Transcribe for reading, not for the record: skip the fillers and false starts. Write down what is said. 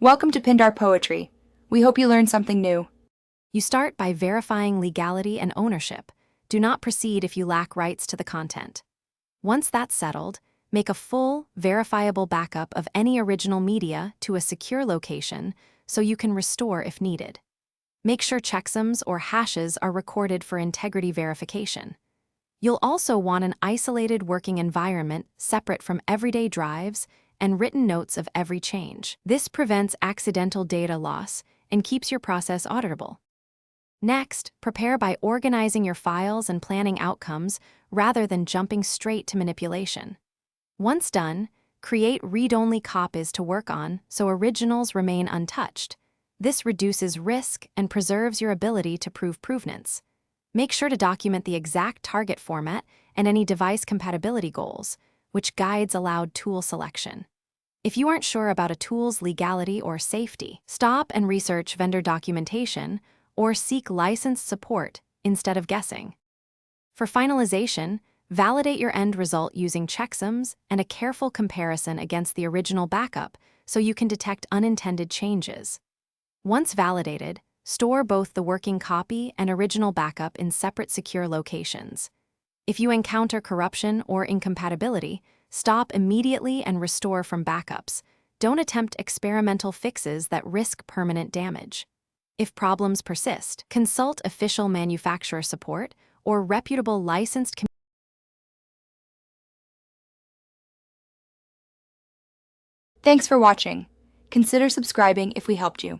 Welcome to Pindar Poetry. We hope you learned something new. You start by verifying legality and ownership. Do not proceed if you lack rights to the content. Once that's settled, make a full, verifiable backup of any original media to a secure location so you can restore if needed. Make sure checksums or hashes are recorded for integrity verification. You'll also want an isolated working environment separate from everyday drives and written notes of every change. This prevents accidental data loss and keeps your process auditable. Next, prepare by organizing your files and planning outcomes rather than jumping straight to manipulation. Once done, create read-only copies to work on so originals remain untouched. This reduces risk and preserves your ability to prove provenance. Make sure to document the exact target format and any device compatibility goals, which guides allowed tool selection. If you aren't sure about a tool's legality or safety, stop and research vendor documentation or seek licensed support instead of guessing. For finalization, validate your end result using checksums and a careful comparison against the original backup so you can detect unintended changes. Once validated, store both the working copy and original backup in separate secure locations. If you encounter corruption or incompatibility, stop immediately and restore from backups. Don't attempt experimental fixes that risk permanent damage. If problems persist, consult official manufacturer support or reputable licensed Thanks for watching. Consider subscribing if we helped you.